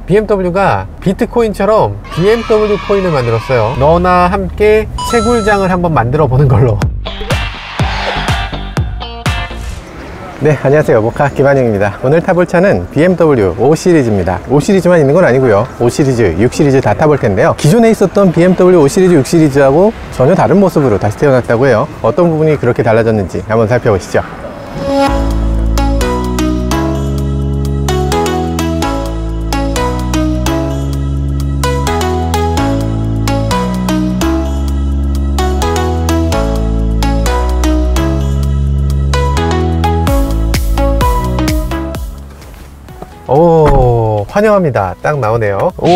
BMW가 비트코인처럼 BMW 코인을 만들었어요. 너나 함께 채굴장을 한번 만들어 보는 걸로. 네, 안녕하세요. 모카 김한영입니다. 오늘 타볼 차는 BMW 5시리즈입니다 5시리즈만 있는 건 아니고요, 5시리즈, 6시리즈 다 타볼 텐데요, 기존에 있었던 BMW 5시리즈, 6시리즈하고 전혀 다른 모습으로 다시 태어났다고 해요. 어떤 부분이 그렇게 달라졌는지 한번 살펴보시죠. 오, 환영합니다. 딱 나오네요. 오,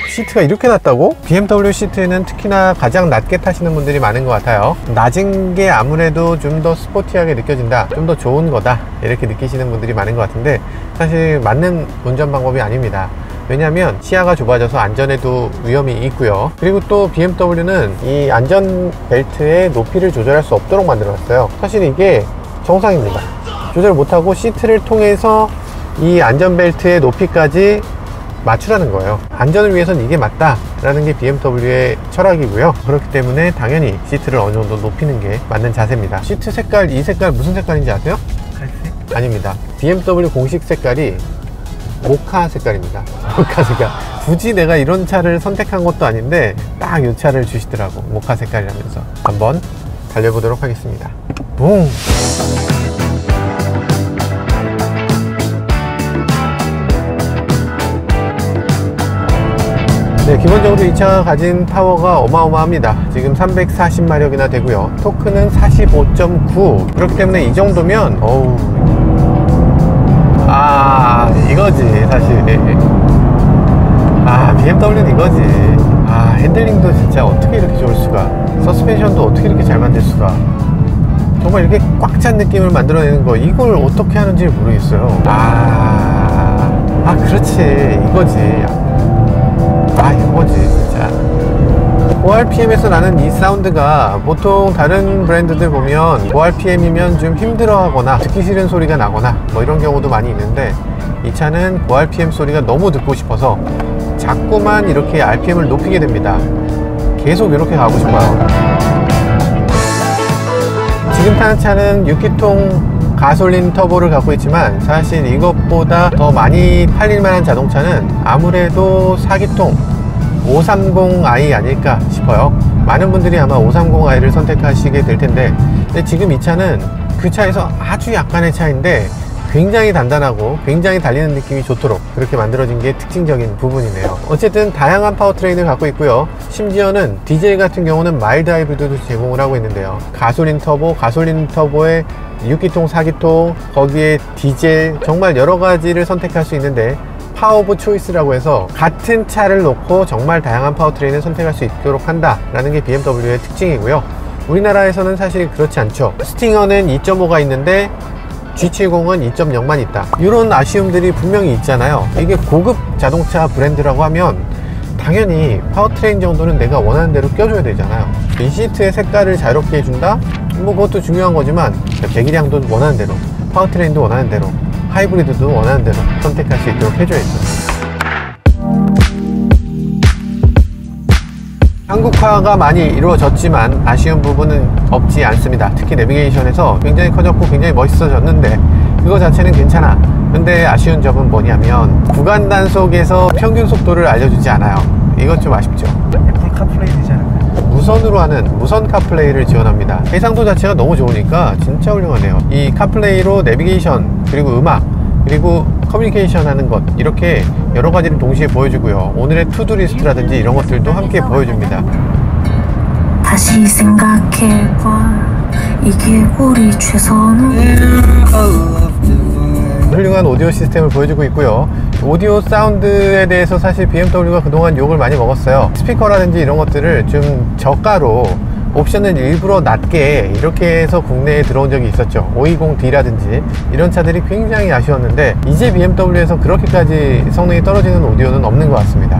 시트가 이렇게 낮다고? BMW 시트는 특히나 가장 낮게 타시는 분들이 많은 것 같아요. 낮은 게 아무래도 좀 더 스포티하게 느껴진다, 좀 더 좋은 거다, 이렇게 느끼시는 분들이 많은 것 같은데 사실 맞는 운전 방법이 아닙니다. 왜냐하면 시야가 좁아져서 안전에도 위험이 있고요. 그리고 또 BMW는 이 안전벨트의 높이를 조절할 수 없도록 만들어놨어요. 사실 이게 정상입니다. 조절 못하고 시트를 통해서 이 안전벨트의 높이까지 맞추라는 거예요. 안전을 위해서는 이게 맞다 라는 게 BMW의 철학이고요. 그렇기 때문에 당연히 시트를 어느 정도 높이는 게 맞는 자세입니다. 시트 색깔, 이 색깔 무슨 색깔인지 아세요? 갈색? 아닙니다. BMW 공식 색깔이 모카 색깔입니다. 모카 색깔. 굳이 내가 이런 차를 선택한 것도 아닌데 딱 이 차를 주시더라고, 모카 색깔이라면서. 한번 달려보도록 하겠습니다. 붕! 네, 기본적으로 이 차가 가진 파워가 어마어마합니다. 지금 340마력이나 되고요. 토크는 45.9. 그렇기 때문에 이 정도면 어우, 이거지 사실. BMW는 이거지. 핸들링도 진짜 어떻게 이렇게 좋을 수가, 서스펜션도 어떻게 이렇게 잘 만들 수가, 정말 이렇게 꽉 찬 느낌을 만들어내는 거, 이걸 어떻게 하는지 모르겠어요. 그렇지, 이거지. 이거지 진짜. 고RPM에서 나는 이 사운드가 보통 다른 브랜드들 보면 고RPM이면 좀 힘들어하거나 듣기 싫은 소리가 나거나 뭐 이런 경우도 많이 있는데, 이 차는 고RPM 소리가 너무 듣고 싶어서 자꾸만 이렇게 RPM을 높이게 됩니다. 계속 이렇게 가고 싶어요. 지금 타는 차는 6기통 가솔린 터보를 갖고 있지만 사실 이것보다 더 많이 팔릴 만한 자동차는 아무래도 4기통 530i 아닐까 싶어요. 많은 분들이 아마 530i를 선택하시게 될 텐데, 근데 지금 이 차는 그 차에서 아주 약간의 차인데 굉장히 단단하고 굉장히 달리는 느낌이 좋도록 그렇게 만들어진 게 특징적인 부분이네요. 어쨌든 다양한 파워트레인을 갖고 있고요. 심지어는 디젤 같은 경우는 마일드 하이브리드도 제공을 하고 있는데요. 가솔린 터보에 6기통, 4기통, 거기에 디젤, 정말 여러 가지를 선택할 수 있는데 파워 오브 초이스라고 해서 같은 차를 놓고 정말 다양한 파워트레인을 선택할 수 있도록 한다라는 게 BMW의 특징이고요. 우리나라에서는 사실 그렇지 않죠. 스팅어는 2.5가 있는데 G70은 2.0만 있다, 이런 아쉬움들이 분명히 있잖아요. 이게 고급 자동차 브랜드라고 하면 당연히 파워트레인 정도는 내가 원하는 대로 껴줘야 되잖아요. 이 시트의 색깔을 자유롭게 해준다? 뭐 그것도 중요한 거지만 배기량도 원하는 대로, 파워트레인도 원하는 대로, 하이브리드도 원하는 대로 선택할 수 있도록 해줘야죠. 한국화가 많이 이루어졌지만 아쉬운 부분은 없지 않습니다. 특히 내비게이션에서 굉장히 커졌고 굉장히 멋있어졌는데 그거 자체는 괜찮아. 근데 아쉬운 점은 뭐냐면 구간 단속에서 평균 속도를 알려주지 않아요. 이것 좀 아쉽죠. 애플 카플레이 되지 않을까요? 무선으로 하는 무선 카플레이를 지원합니다. 해상도 자체가 너무 좋으니까 진짜 훌륭하네요. 이 카플레이로 내비게이션, 그리고 음악, 그리고 커뮤니케이션 하는 것, 이렇게 여러 가지를 동시에 보여주고요. 오늘의 투두 리스트라든지 이런 것들도 함께 보여줍니다. 다시 생각해봐, 이게 우리 최선을. 훌륭한 오디오 시스템을 보여주고 있고요. 오디오 사운드에 대해서 사실 BMW가 그동안 욕을 많이 먹었어요. 스피커라든지 이런 것들을 좀 저가로 옵션을 일부러 낮게 이렇게 해서 국내에 들어온 적이 있었죠. 520D라든지 이런 차들이 굉장히 아쉬웠는데 이제 BMW에서 그렇게까지 성능이 떨어지는 오디오는 없는 것 같습니다.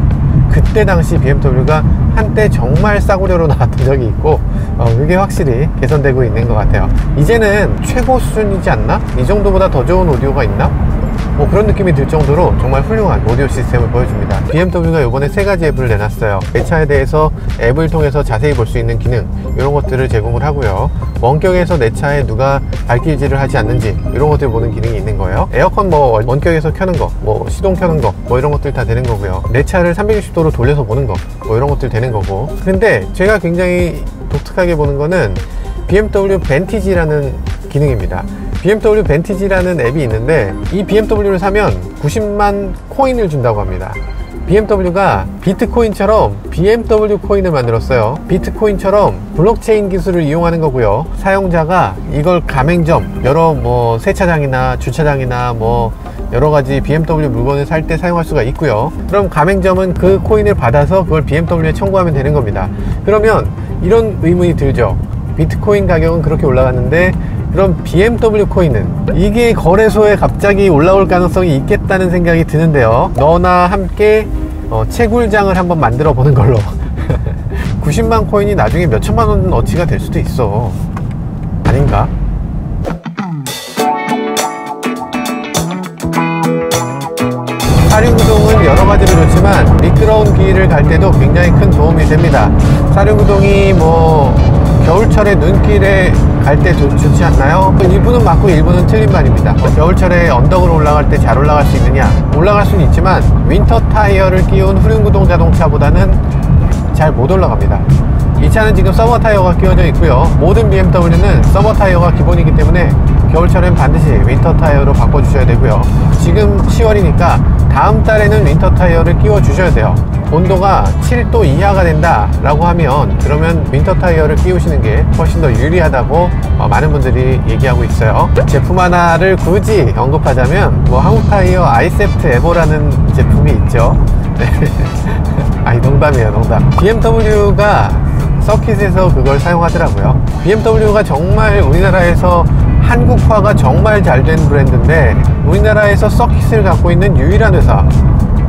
그때 당시 BMW가 한때 정말 싸구려로 나왔던 적이 있고 그게 확실히 개선되고 있는 것 같아요. 이제는 최고 수준이지 않나? 이 정도보다 더 좋은 오디오가 있나? 뭐 그런 느낌이 들 정도로 정말 훌륭한 오디오 시스템을 보여줍니다. BMW가 이번에 3가지 앱을 내놨어요. 내 차에 대해서 앱을 통해서 자세히 볼 수 있는 기능, 이런 것들을 제공을 하고요. 원격에서 내 차에 누가 발길질을 하지 않는지 이런 것들 보는 기능이 있는 거예요. 에어컨 뭐 원격에서 켜는 거, 뭐 시동 켜는 거, 뭐 이런 것들 다 되는 거고요. 내 차를 360도로 돌려서 보는 거, 뭐 이런 것들 되는 거고. 근데 제가 굉장히 독특하게 보는 거는 BMW 벤티지라는 기능입니다. BMW 벤티지라는 앱이 있는데 이 BMW를 사면 90만 코인을 준다고 합니다. BMW가 비트코인처럼 BMW 코인을 만들었어요. 비트코인처럼 블록체인 기술을 이용하는 거고요. 사용자가 이걸 가맹점, 여러 뭐 세차장이나 주차장이나 뭐 여러가지 BMW 물건을 살 때 사용할 수가 있고요. 그럼 가맹점은 그 코인을 받아서 그걸 BMW에 청구하면 되는 겁니다. 그러면 이런 의문이 들죠. 비트코인 가격은 그렇게 올라갔는데 그럼 BMW 코인은 이게 거래소에 갑자기 올라올 가능성이 있겠다는 생각이 드는데요. 너나 함께 채굴장을 한번 만들어 보는 걸로 90만 코인이 나중에 몇 천만 원 어치가 될 수도 있어. 아닌가? 사륜구동은 여러가지로 좋지만 미끄러운 길을 갈 때도 굉장히 큰 도움이 됩니다. 사륜구동이 뭐 겨울철에 눈길에 갈 때 좋지 않나요? 일부는 맞고 일부는 틀린 말입니다. 겨울철에 언덕으로 올라갈 때 잘 올라갈 수 있느냐? 올라갈 수는 있지만 윈터 타이어를 끼운 후륜구동 자동차보다는 잘 못 올라갑니다. 이 차는 지금 서머 타이어가 끼워져 있고요. 모든 BMW는 서머 타이어가 기본이기 때문에 겨울철엔 반드시 윈터 타이어로 바꿔주셔야 되고요. 지금 10월이니까 다음 달에는 윈터 타이어를 끼워 주셔야 돼요. 온도가 7도 이하가 된다 라고 하면 그러면 윈터 타이어를 끼우시는 게 훨씬 더 유리하다고 많은 분들이 얘기하고 있어요. 제품 하나를 굳이 언급하자면 뭐 한국타이어 아이셉트 에보라는 제품이 있죠. 아니 농담이에요, 농담. BMW가 서킷에서 그걸 사용하더라고요. BMW가 정말 우리나라에서 한국화가 정말 잘 된 브랜드인데 우리나라에서 서킷을 갖고 있는 유일한 회사.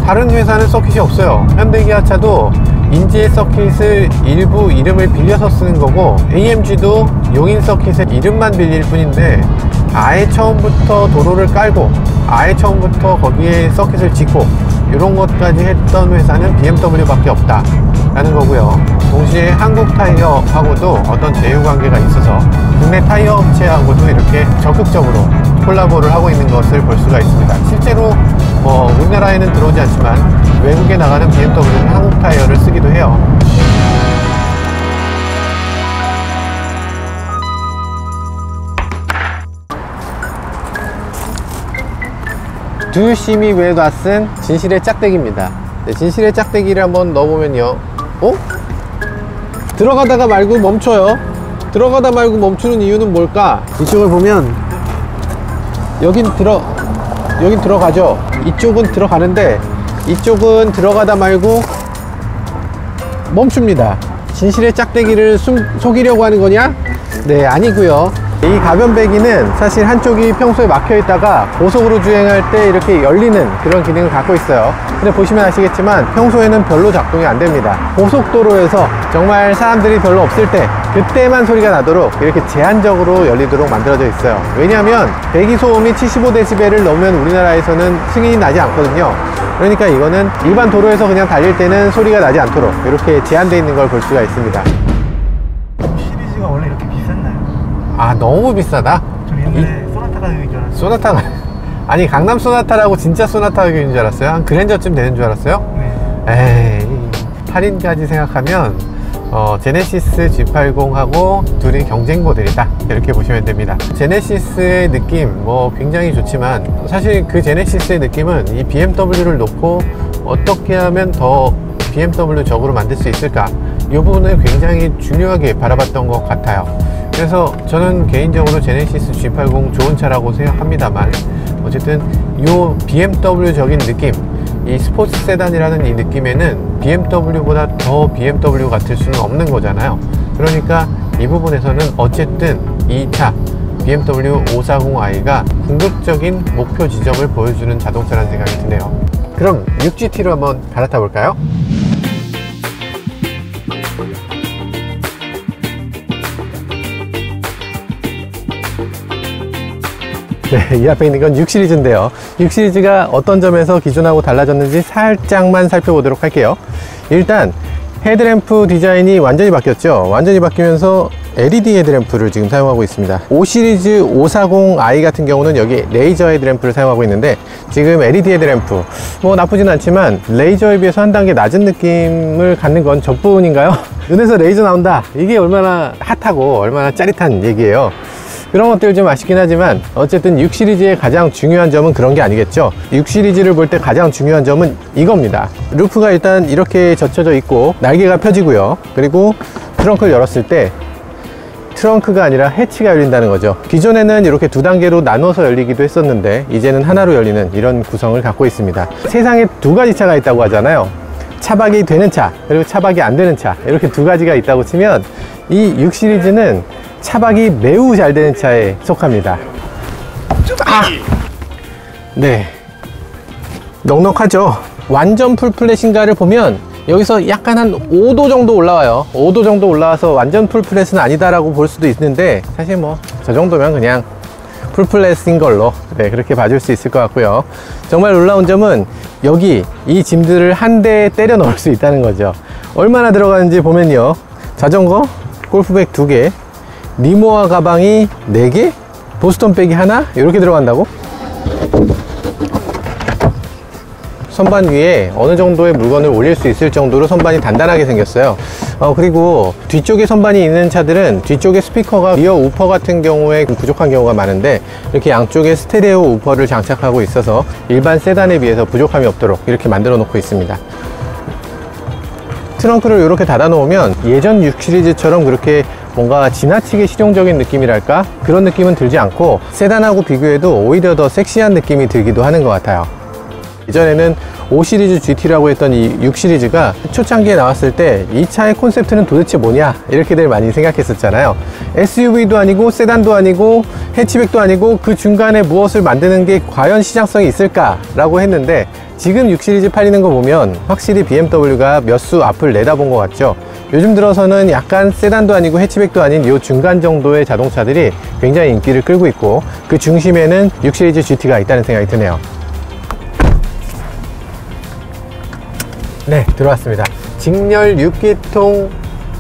다른 회사는 서킷이 없어요. 현대기아차도 인제 서킷을 일부 이름을 빌려서 쓰는 거고 AMG도 용인 서킷의 이름만 빌릴 뿐인데 아예 처음부터 도로를 깔고 아예 처음부터 거기에 서킷을 짓고 이런 것까지 했던 회사는 BMW 밖에 없다 라는 거고요. 동시에 한국 타이어하고도 어떤 제휴관계가 있어서 국내 타이어 업체하고도 이렇게 적극적으로 콜라보를 하고 있는 것을 볼 수가 있습니다. 실제로 뭐 우리나라에는 들어오지 않지만 외국에 나가는 BMW는 한국 타이어를 쓰기도 해요. Do you see me where gat은 진실의 짝대기입니다. 네, 진실의 짝대기를 한번 넣어보면요. 어? 들어가다가 말고 멈춰요. 들어가다 말고 멈추는 이유는 뭘까? 이쪽을 보면 여긴 들어가죠. 이쪽은 들어가는데 이쪽은 들어가다 말고 멈춥니다. 진실의 짝대기를 속이려고 하는 거냐? 네, 아니고요. 이 가변배기는 사실 한쪽이 평소에 막혀 있다가 고속으로 주행할 때 이렇게 열리는 그런 기능을 갖고 있어요. 근데 보시면 아시겠지만 평소에는 별로 작동이 안 됩니다. 고속도로에서 정말 사람들이 별로 없을 때 그때만 소리가 나도록 이렇게 제한적으로 열리도록 만들어져 있어요. 왜냐하면 배기 소음이 75dB를 넘으면 우리나라에서는 승인이 나지 않거든요. 그러니까 이거는 일반 도로에서 그냥 달릴 때는 소리가 나지 않도록 이렇게 제한되어 있는 걸 볼 수가 있습니다. 시리즈가 원래 이렇게 비쌌나요? 아, 너무 비싸다? 저 옛날에 소나타 가격인 줄 알았어요. 소나타가 아니 강남 소나타라고 진짜 소나타 가격인 줄 알았어요? 한 그랜저쯤 되는 줄 알았어요? 네. 에이, 할인까지 생각하면 제네시스 G80하고 둘이 경쟁 모델이다 이렇게 보시면 됩니다. 제네시스의 느낌 뭐 굉장히 좋지만 사실 그 제네시스의 느낌은 이 BMW를 놓고 어떻게 하면 더 BMW적으로 만들 수 있을까 이 부분을 굉장히 중요하게 바라봤던 것 같아요. 그래서 저는 개인적으로 제네시스 G80 좋은 차라고 생각합니다만 어쨌든 이 BMW적인 느낌, 이 스포츠 세단이라는 이 느낌에는 BMW보다 더 BMW 같을 수는 없는 거잖아요. 그러니까 이 부분에서는 어쨌든 이 차 BMW 540i가 궁극적인 목표 지점을 보여주는 자동차라는 생각이 드네요. 그럼 6GT로 한번 갈아타 볼까요? 네, 이 앞에 있는 건 6 시리즈인데요. 6 시리즈가 어떤 점에서 기존하고 달라졌는지 살짝만 살펴보도록 할게요. 일단 헤드램프 디자인이 완전히 바뀌었죠. 완전히 바뀌면서 LED 헤드램프를 지금 사용하고 있습니다. 5 시리즈 540i 같은 경우는 여기 레이저 헤드램프를 사용하고 있는데, 지금 LED 헤드램프 뭐 나쁘진 않지만 레이저에 비해서 한 단계 낮은 느낌을 갖는 건 저뿐인가요? 눈에서 레이저 나온다, 이게 얼마나 핫하고 얼마나 짜릿한 얘기예요. 그런 것들 좀 아쉽긴 하지만 어쨌든 6 시리즈의 가장 중요한 점은 그런 게 아니겠죠. 6 시리즈를 볼 때 가장 중요한 점은 이겁니다. 루프가 일단 이렇게 젖혀져 있고 날개가 펴지고요. 그리고 트렁크를 열었을 때 트렁크가 아니라 해치가 열린다는 거죠. 기존에는 이렇게 두 단계로 나눠서 열리기도 했었는데 이제는 하나로 열리는 이런 구성을 갖고 있습니다. 세상에 두 가지 차가 있다고 하잖아요. 차박이 되는 차, 그리고 차박이 안 되는 차, 이렇게 두 가지가 있다고 치면 이 6 시리즈는 차박이 매우 잘 되는 차에 속합니다. 네, 넉넉하죠. 완전 풀플랫인가를 보면 여기서 약간 한 5도 정도 올라와요. 5도 정도 올라와서 완전 풀플랫은 아니다라고 볼 수도 있는데, 사실 뭐 저 정도면 그냥 풀플랫인 걸로, 네, 그렇게 봐줄 수 있을 것 같고요. 정말 놀라운 점은 여기 이 짐들을 한 대에 때려 넣을 수 있다는 거죠. 얼마나 들어가는지 보면요, 자전거, 골프백 2개, 니모아 가방이 4개, 보스턴 백이 하나, 이렇게 들어간다고? 선반 위에 어느 정도의 물건을 올릴 수 있을 정도로 선반이 단단하게 생겼어요. 그리고 뒤쪽에 선반이 있는 차들은 뒤쪽에 스피커가 리어 우퍼 같은 경우에 부족한 경우가 많은데, 이렇게 양쪽에 스테레오 우퍼를 장착하고 있어서 일반 세단에 비해서 부족함이 없도록 이렇게 만들어 놓고 있습니다. 트렁크를 이렇게 닫아 놓으면 예전 6 시리즈처럼 그렇게 뭔가 지나치게 실용적인 느낌이랄까, 그런 느낌은 들지 않고 세단하고 비교해도 오히려 더 섹시한 느낌이 들기도 하는 것 같아요. 예전에는 5 시리즈 GT라고 했던 이 6 시리즈가 초창기에 나왔을 때 이 차의 콘셉트는 도대체 뭐냐, 이렇게들 많이 생각했었잖아요. SUV도 아니고 세단도 아니고 해치백도 아니고 그 중간에 무엇을 만드는 게 과연 시장성이 있을까 라고 했는데, 지금 6 시리즈 팔리는 거 보면 확실히 BMW가 몇 수 앞을 내다본 것 같죠. 요즘 들어서는 약간 세단도 아니고 해치백도 아닌 이 중간 정도의 자동차들이 굉장히 인기를 끌고 있고, 그 중심에는 6 시리즈 GT가 있다는 생각이 드네요. 네, 들어왔습니다. 직렬 6기통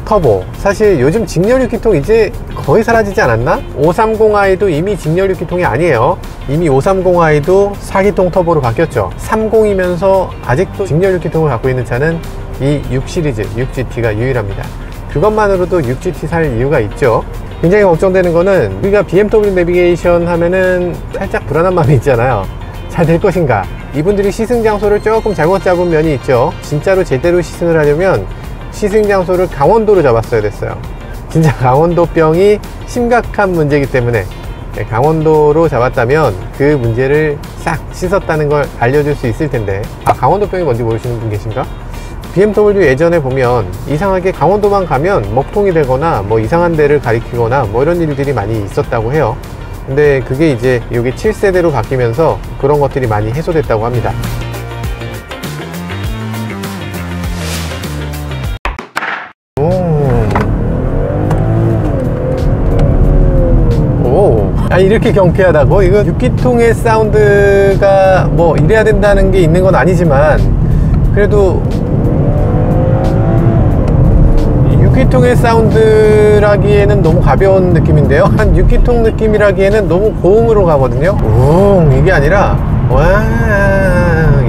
터보. 사실 요즘 직렬 6기통 이제 거의 사라지지 않았나? 530i도 이미 직렬 6기통이 아니에요. 이미 530i도 4기통 터보로 바뀌었죠. 30이면서 아직도 직렬 6기통을 갖고 있는 차는 이 6 시리즈 6GT가 유일합니다. 그것만으로도 6GT 살 이유가 있죠. 굉장히 걱정되는 거는, 우리가 BMW 내비게이션 하면은 살짝 불안한 마음이 있잖아요. 잘 될 것인가? 이분들이 시승 장소를 조금 잘못 잡은 면이 있죠. 진짜로 제대로 시승을 하려면 시승 장소를 강원도로 잡았어야 됐어요. 진짜 강원도병이 심각한 문제이기 때문에 강원도로 잡았다면 그 문제를 싹 씻었다는 걸 알려줄 수 있을 텐데, 강원도병이 뭔지 모르시는 분 계신가? BMW 예전에 보면 이상하게 강원도만 가면 먹통이 되거나 뭐 이상한 데를 가리키거나 뭐 이런 일들이 많이 있었다고 해요. 근데 그게 이제 여기 7세대로 바뀌면서 그런 것들이 많이 해소됐다고 합니다. 아니, 이렇게 경쾌하다고? 이거 6기통의 사운드가 뭐 이래야 된다는 게 있는 건 아니지만, 그래도 6기통의 사운드라기에는 너무 가벼운 느낌인데요. 한 6기통 느낌이라기에는 너무 고음으로 가거든요. 이게 아니라 와,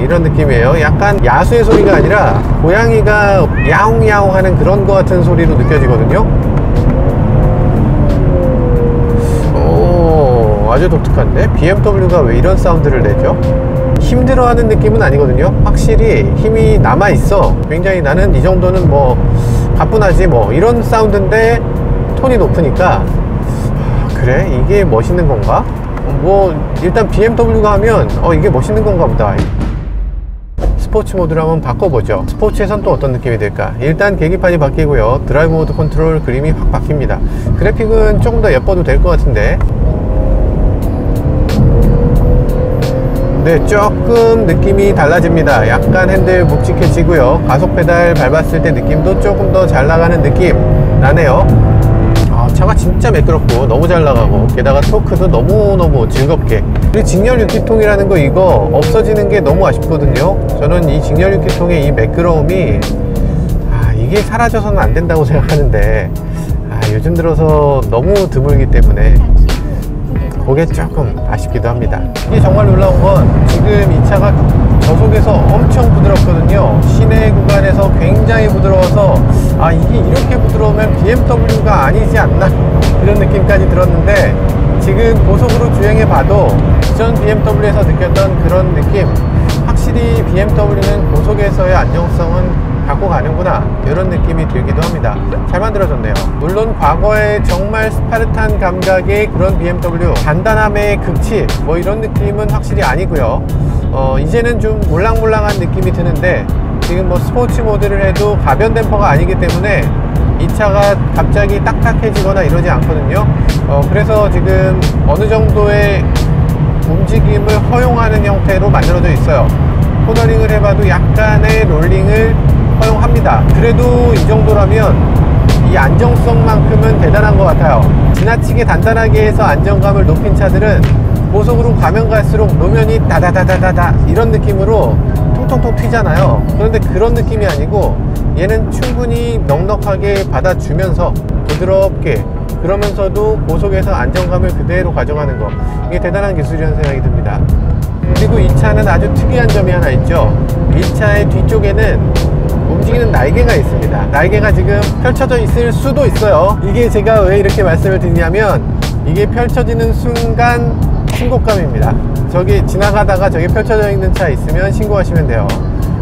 이런 느낌이에요. 약간 야수의 소리가 아니라 고양이가 야옹야옹 하는 그런 거 같은 소리로 느껴지거든요. 아주 독특한데? BMW가 왜 이런 사운드를 내죠? 힘들어하는 느낌은 아니거든요. 확실히 힘이 남아있어. 굉장히 나는 이 정도는 뭐 가뿐하지 뭐 이런 사운드인데 톤이 높으니까, 그래? 이게 멋있는 건가? 뭐 일단 BMW가 하면 이게 멋있는 건가 보다. 스포츠 모드로 한번 바꿔보죠. 스포츠에선 또 어떤 느낌이 될까? 일단 계기판이 바뀌고요. 드라이브 모드 컨트롤 그림이 확 바뀝니다. 그래픽은 조금 더 예뻐도 될 것 같은데, 네, 조금 느낌이 달라집니다. 약간 핸들 묵직해지고요. 가속 페달 밟았을 때 느낌도 조금 더 잘 나가는 느낌 나네요. 차가 진짜 매끄럽고 너무 잘 나가고, 게다가 토크도 너무너무 즐겁게. 그리고 직렬 6기통이라는 거 이거 없어지는 게 너무 아쉽거든요. 저는 이 직렬 6기통의 이 매끄러움이 이게 사라져서는 안 된다고 생각하는데 요즘 들어서 너무 드물기 때문에 그게 조금 아쉽기도 합니다. 이게 정말 놀라운 건 지금 이 차가 저속에서 엄청 부드럽거든요. 시내 구간에서 굉장히 부드러워서 이게 이렇게 부드러우면 BMW가 아니지 않나 이런 느낌까지 들었는데, 지금 고속으로 주행해 봐도 전 BMW에서 느꼈던 그런 느낌, 확실히 BMW는 고속에서의 안정성은 갖고 가는구나 이런 느낌이 들기도 합니다. 잘 만들어졌네요. 물론 과거에 정말 스파르탄 감각의 그런 BMW, 단단함의 극치 뭐 이런 느낌은 확실히 아니고요. 이제는 좀 몰랑몰랑한 느낌이 드는데, 지금 뭐 스포츠 모드를 해도 가변 댐퍼가 아니기 때문에 이 차가 갑자기 딱딱해지거나 이러지 않거든요. 그래서 지금 어느 정도의 움직임을 허용하는 형태로 만들어져 있어요. 코너링을 해봐도 약간의 롤링을 허용합니다. 그래도 이 정도라면 이 안정성만큼은 대단한 것 같아요. 지나치게 단단하게 해서 안정감을 높인 차들은 고속으로 가면 갈수록 노면이 다다다다다다 이런 느낌으로 통통통 튀잖아요. 그런데 그런 느낌이 아니고 얘는 충분히 넉넉하게 받아주면서 부드럽게, 그러면서도 고속에서 안정감을 그대로 가져가는 거, 이게 대단한 기술이라는 생각이 듭니다. 그리고 이 차는 아주 특이한 점이 하나 있죠. 이 차의 뒤쪽에는 움직이는 날개가 있습니다. 날개가 지금 펼쳐져 있을 수도 있어요. 이게 제가 왜 이렇게 말씀을 드리냐면, 이게 펼쳐지는 순간 신고감입니다. 저기 지나가다가 저기 펼쳐져 있는 차 있으면 신고하시면 돼요.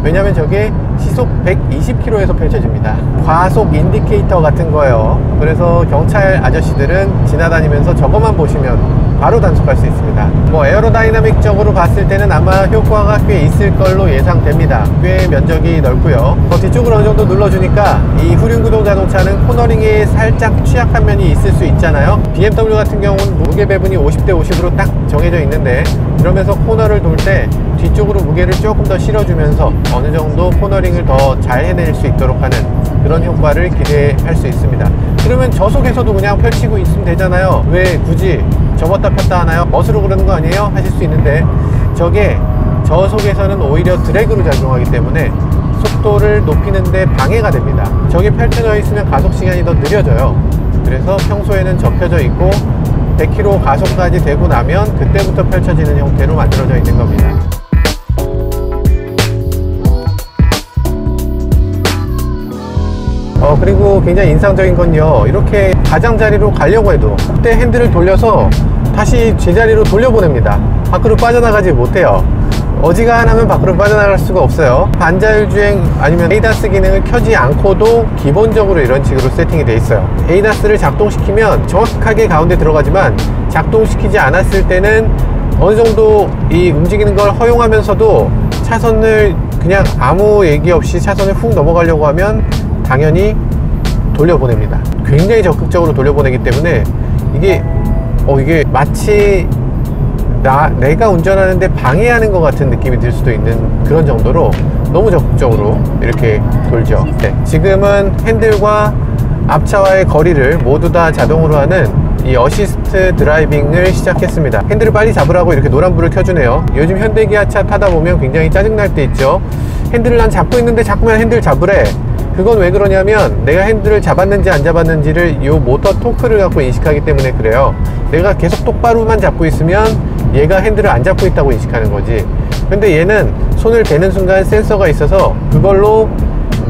왜냐면 저게 시속 120km에서 펼쳐집니다. 과속 인디케이터 같은 거예요. 그래서 경찰 아저씨들은 지나다니면서 저것만 보시면 바로 단속할 수 있습니다. 뭐 에어로다이나믹적으로 봤을 때는 아마 효과가 꽤 있을 걸로 예상됩니다. 꽤 면적이 넓고요. 뒤쪽으로 어느 정도 눌러주니까 이 후륜구동 자동차는 코너링에 살짝 취약한 면이 있을 수 있잖아요. BMW 같은 경우는 무게 배분이 50대 50으로 딱 정해져 있는데, 그러면서 코너를 돌 때 뒤쪽으로 무게를 조금 더 실어주면서 어느 정도 코너링을 더 잘 해낼 수 있도록 하는 그런 효과를 기대할 수 있습니다. 그러면 저속에서도 그냥 펼치고 있으면 되잖아요. 왜 굳이 접었다 폈다 하나요? 멋으로 그러는 거 아니에요? 하실 수 있는데, 저게 저속에서는 오히려 드래그로 작용하기 때문에 속도를 높이는데 방해가 됩니다. 저게 펼쳐져 있으면 가속 시간이 더 느려져요. 그래서 평소에는 접혀져 있고 100km 가속까지 되고 나면 그때부터 펼쳐지는 형태로 만들어져 있는 겁니다. 그리고 굉장히 인상적인 건요, 이렇게 가장자리로 가려고 해도 그때 핸들을 돌려서 다시 제자리로 돌려보냅니다. 밖으로 빠져나가지 못해요. 어지간하면 밖으로 빠져나갈 수가 없어요. 반자율주행 아니면 ADAS 기능을 켜지 않고도 기본적으로 이런 식으로 세팅이 돼 있어요. ADAS를 작동시키면 정확하게 가운데 들어가지만, 작동시키지 않았을 때는 어느 정도 이 움직이는 걸 허용하면서도 차선을 그냥 아무 얘기 없이 차선을 훅 넘어가려고 하면 당연히 돌려보냅니다. 굉장히 적극적으로 돌려보내기 때문에 이게 마치 내가 운전하는데 방해하는 것 같은 느낌이 들 수도 있는 그런 정도로 너무 적극적으로 이렇게 돌죠. 네, 지금은 핸들과 앞차와의 거리를 모두 다 자동으로 하는 이 어시스트 드라이빙을 시작했습니다. 핸들을 빨리 잡으라고 이렇게 노란불을 켜주네요. 요즘 현대기아차 타다 보면 굉장히 짜증날 때 있죠. 핸들을 난 잡고 있는데 자꾸만 핸들 잡으래. 그건 왜 그러냐면 내가 핸들을 잡았는지 안 잡았는지를 이 모터 토크를 갖고 인식하기 때문에 그래요. 내가 계속 똑바로만 잡고 있으면 얘가 핸들을 안 잡고 있다고 인식하는 거지. 근데 얘는 손을 대는 순간 센서가 있어서 그걸로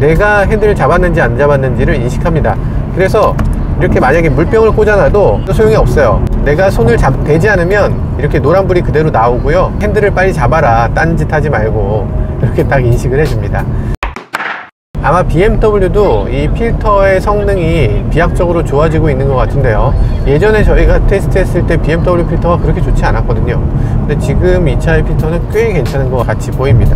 내가 핸들을 잡았는지 안 잡았는지를 인식합니다. 그래서 이렇게 만약에 물병을 꽂아놔도 소용이 없어요. 내가 손을 대지 않으면 이렇게 노란불이 그대로 나오고요. 핸들을 빨리 잡아라, 딴짓 하지 말고, 이렇게 딱 인식을 해줍니다. 아마 BMW도 이 필터의 성능이 비약적으로 좋아지고 있는 것 같은데요. 예전에 저희가 테스트했을 때 BMW 필터가 그렇게 좋지 않았거든요. 근데 지금 이 차의 필터는 꽤 괜찮은 것 같이 보입니다.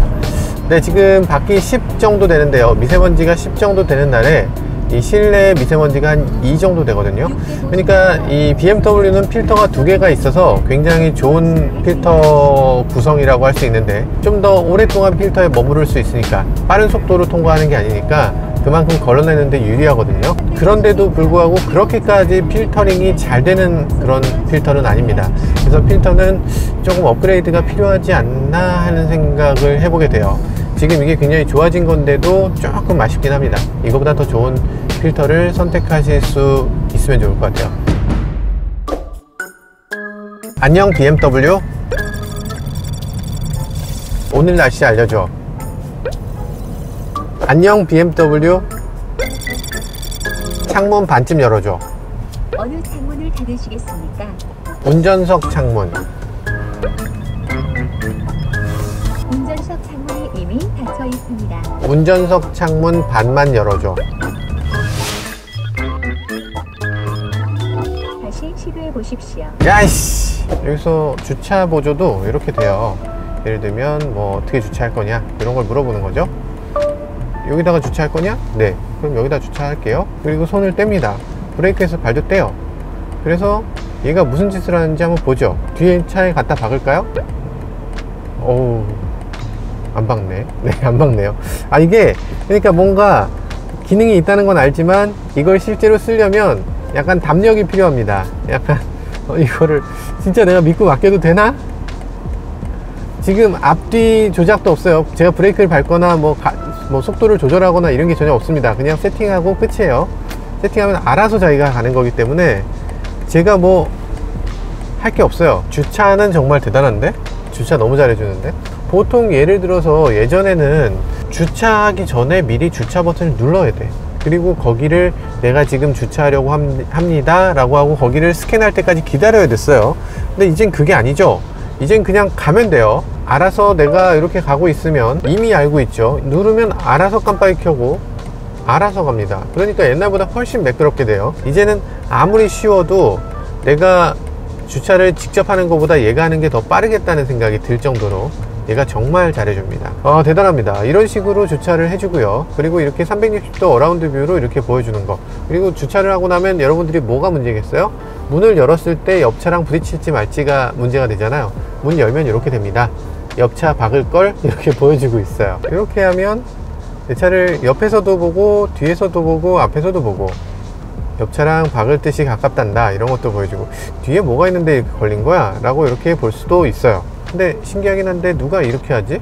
네, 지금 밖이 10 정도 되는데요. 미세먼지가 10 정도 되는 날에 이 실내 미세먼지가 한 2 정도 되거든요. 그러니까 이 BMW는 필터가 2개가 있어서 굉장히 좋은 필터 구성이라고 할 수 있는데, 좀 더 오랫동안 필터에 머무를 수 있으니까, 빠른 속도로 통과하는 게 아니니까 그만큼 걸러내는데 유리하거든요. 그런데도 불구하고 그렇게까지 필터링이 잘 되는 그런 필터는 아닙니다. 그래서 필터는 조금 업그레이드가 필요하지 않나 하는 생각을 해보게 돼요. 지금 이게 굉장히 좋아진 건데도 조금 아쉽긴 합니다. 이거보다 더 좋은 필터를 선택하실 수 있으면 좋을 것 같아요. 안녕 BMW. 오늘 날씨 알려줘. 안녕 BMW. 창문 반쯤 열어줘. 어느 창문을 닫으시겠습니까? 운전석 창문. 운전석 창문이 이미 닫혀 있습니다. 운전석 창문 반만 열어줘. 다시 시도해 보십시오. 야이씨, 여기서 주차 보조도 이렇게 돼요. 예를 들면 뭐 어떻게 주차할 거냐 이런 걸 물어보는 거죠. 여기다가 주차할 거냐? 네, 그럼 여기다 주차할게요. 그리고 손을 뗍니다. 브레이크에서 발도 떼요. 그래서 얘가 무슨 짓을 하는지 한번 보죠. 뒤에 차에 갖다 박을까요? 어우, 안 박네. 네, 안 박네요. 아, 이게 그러니까 뭔가 기능이 있다는 건 알지만 이걸 실제로 쓰려면 약간 담력이 필요합니다. 약간 이거를 진짜 내가 믿고 맡겨도 되나? 지금 앞뒤 조작도 없어요. 제가 브레이크를 밟거나 뭐 속도를 조절하거나 이런 게 전혀 없습니다. 그냥 세팅하고 끝이에요. 세팅하면 알아서 자기가 가는 거기 때문에 제가 뭐 할 게 없어요. 주차는 정말 대단한데? 주차 너무 잘해주는데? 보통 예를 들어서 예전에는 주차하기 전에 미리 주차 버튼을 눌러야 돼. 그리고 거기를 내가 지금 주차하려고 합니다 라고 하고 거기를 스캔할 때까지 기다려야 됐어요. 근데 이젠 그게 아니죠. 이젠 그냥 가면 돼요. 알아서 내가 이렇게 가고 있으면 이미 알고 있죠. 누르면 알아서 깜빡이 켜고 알아서 갑니다. 그러니까 옛날보다 훨씬 매끄럽게 돼요. 이제는 아무리 쉬워도 내가 주차를 직접 하는 것보다 얘가 하는 게 더 빠르겠다는 생각이 들 정도로 얘가 정말 잘해줍니다. 대단합니다. 이런 식으로 주차를 해주고요. 그리고 이렇게 360도 어라운드 뷰로 이렇게 보여주는 거. 그리고 주차를 하고 나면 여러분들이 뭐가 문제겠어요? 문을 열었을 때 옆차랑 부딪힐지 말지가 문제가 되잖아요. 문 열면 이렇게 됩니다. 옆차 박을 걸 이렇게 보여주고 있어요. 이렇게 하면 내 차를 옆에서도 보고 뒤에서도 보고 앞에서도 보고 옆차랑 박을 듯이 가깝단다 이런 것도 보여주고 뒤에 뭐가 있는데 이렇게 걸린 거야? 라고 이렇게 볼 수도 있어요. 근데 신기하긴 한데 누가 이렇게 하지?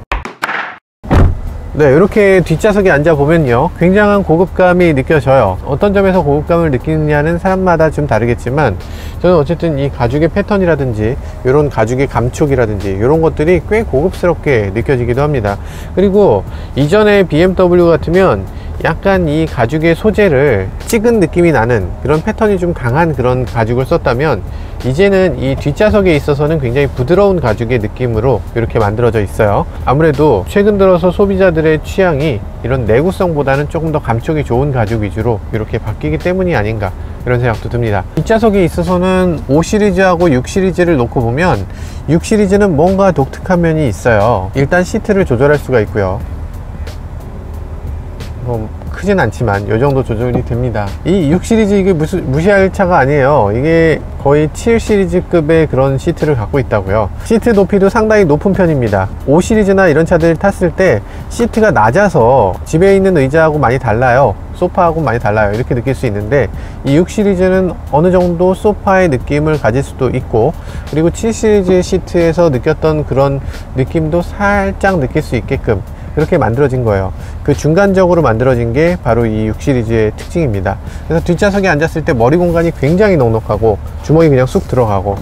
네, 이렇게 뒷좌석에 앉아 보면요 굉장한 고급감이 느껴져요. 어떤 점에서 고급감을 느끼느냐는 사람마다 좀 다르겠지만 저는 어쨌든 이 가죽의 패턴이라든지 이런 가죽의 감촉이라든지 이런 것들이 꽤 고급스럽게 느껴지기도 합니다. 그리고 이전에 BMW 같으면 약간 이 가죽의 소재를 찍은 느낌이 나는 그런 패턴이 좀 강한 그런 가죽을 썼다면 이제는 이 뒷좌석에 있어서는 굉장히 부드러운 가죽의 느낌으로 이렇게 만들어져 있어요. 아무래도 최근 들어서 소비자들의 취향이 이런 내구성보다는 조금 더 감촉이 좋은 가죽 위주로 이렇게 바뀌기 때문이 아닌가 이런 생각도 듭니다. 뒷좌석에 있어서는 5 시리즈하고 6 시리즈를 놓고 보면 6 시리즈는 뭔가 독특한 면이 있어요. 일단 시트를 조절할 수가 있고요. 뭐 크진 않지만 이 정도 조절이 됩니다. 이 6 시리즈 이게 무시할 차가 아니에요. 이게 거의 7 시리즈급의 그런 시트를 갖고 있다고요. 시트 높이도 상당히 높은 편입니다. 5 시리즈나 이런 차들 탔을 때 시트가 낮아서 집에 있는 의자하고 많이 달라요. 소파하고 많이 달라요. 이렇게 느낄 수 있는데 이 6 시리즈는 어느 정도 소파의 느낌을 가질 수도 있고 그리고 7 시리즈 시트에서 느꼈던 그런 느낌도 살짝 느낄 수 있게끔 그렇게 만들어진 거예요. 그 중간적으로 만들어진 게 바로 이 6 시리즈의 특징입니다. 그래서 뒷좌석에 앉았을 때 머리 공간이 굉장히 넉넉하고 주먹이 그냥 쑥 들어가고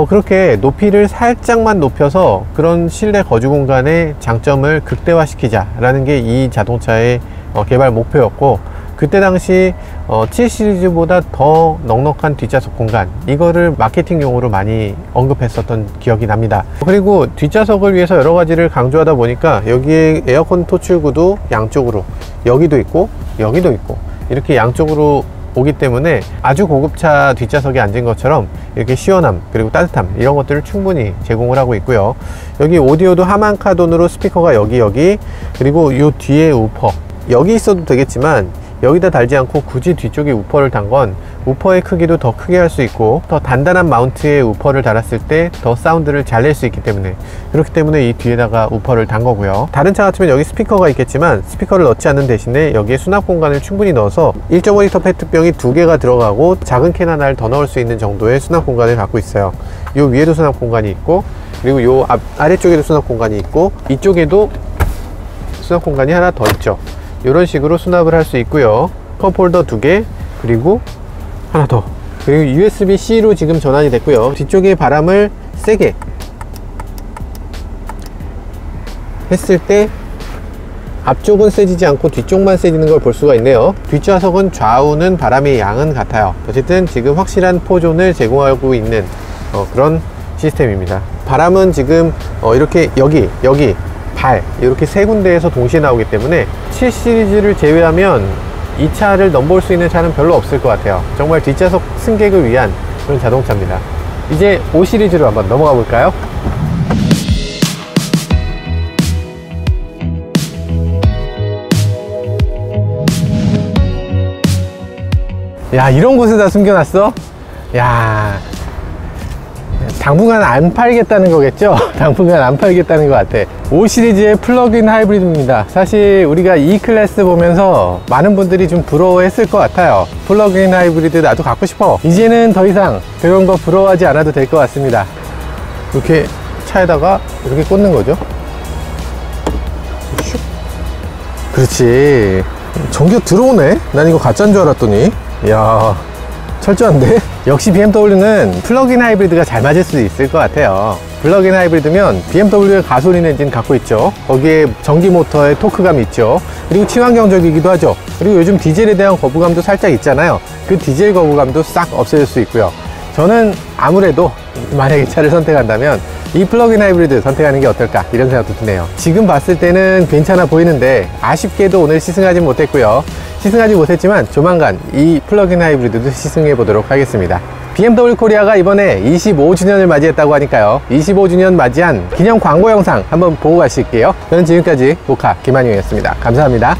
그렇게 높이를 살짝만 높여서 그런 실내 거주 공간의 장점을 극대화시키자 라는 게 이 자동차의 개발 목표였고 그때 당시 7 시리즈보다 더 넉넉한 뒷좌석 공간 이거를 마케팅용으로 많이 언급했었던 기억이 납니다. 그리고 뒷좌석을 위해서 여러 가지를 강조하다 보니까 여기에 에어컨 토출구도 양쪽으로 여기도 있고 여기도 있고 이렇게 양쪽으로 오기 때문에 아주 고급차 뒷좌석에 앉은 것처럼 이렇게 시원함 그리고 따뜻함 이런 것들을 충분히 제공을 하고 있고요. 여기 오디오도 하만카돈으로 스피커가 여기 그리고 이 뒤에 우퍼 여기 있어도 되겠지만 여기다 달지 않고 굳이 뒤쪽에 우퍼를 단 건 우퍼의 크기도 더 크게 할 수 있고 더 단단한 마운트에 우퍼를 달았을 때 더 사운드를 잘 낼 수 있기 때문에, 그렇기 때문에 이 뒤에다가 우퍼를 단 거고요. 다른 차 같으면 여기 스피커가 있겠지만 스피커를 넣지 않는 대신에 여기에 수납 공간을 충분히 넣어서 1.5L 페트병이 2개가 들어가고 작은 캔 하나를 더 넣을 수 있는 정도의 수납 공간을 갖고 있어요. 요 위에도 수납 공간이 있고, 그리고 요 아래쪽에도 수납 공간이 있고, 이쪽에도 수납 공간이 하나 더 있죠. 이런 식으로 수납을 할 수 있고요. 컵홀더 2개, 그리고 하나 더, 그리고 USB-C로 지금 전환이 됐고요. 뒤쪽에 바람을 세게 했을 때 앞쪽은 세지지 않고 뒤쪽만 세지는 걸 볼 수가 있네요. 뒷좌석은 좌우는 바람의 양은 같아요. 어쨌든 지금 확실한 포존을 제공하고 있는 그런 시스템입니다. 바람은 지금 이렇게 여기 발 이렇게 세 군데에서 동시에 나오기 때문에 7 시리즈를 제외하면 이 차를 넘볼 수 있는 차는 별로 없을 것 같아요. 정말 뒷좌석 승객을 위한 그런 자동차입니다. 이제 5 시리즈로 한번 넘어가 볼까요? 야, 이런 곳에다 숨겨놨어? 야, 당분간 안 팔겠다는 거겠죠? 당분간 안 팔겠다는 것 같아. 5 시리즈의 플러그인 하이브리드입니다. 사실 우리가 E 클래스 보면서 많은 분들이 좀 부러워했을 것 같아요. 플러그인 하이브리드 나도 갖고 싶어. 이제는 더 이상 그런 거 부러워하지 않아도 될 것 같습니다. 이렇게 차에다가 이렇게 꽂는 거죠. 슉. 그렇지. 전기가 들어오네? 난 이거 가짜인 줄 알았더니. 이야, 철저한데? 역시 BMW는 플러그인 하이브리드가 잘 맞을 수 있을 것 같아요. 플러그인 하이브리드면 BMW의 가솔린 엔진 갖고 있죠. 거기에 전기 모터의 토크감이 있죠. 그리고 친환경적이기도 하죠. 그리고 요즘 디젤에 대한 거부감도 살짝 있잖아요. 그 디젤 거부감도 싹 없애줄 수 있고요. 저는 아무래도 만약에 차를 선택한다면 이 플러그인 하이브리드 선택하는 게 어떨까, 이런 생각도 드네요. 지금 봤을 때는 괜찮아 보이는데 아쉽게도 오늘 시승하지 못했고요. 시승하지 못했지만 조만간 이 플러그인 하이브리드도 시승해 보도록 하겠습니다. BMW 코리아가 이번에 25주년을 맞이했다고 하니까요, 25주년 맞이한 기념 광고 영상 한번 보고 가실게요. 저는 지금까지 모카 김한용이었습니다. 감사합니다.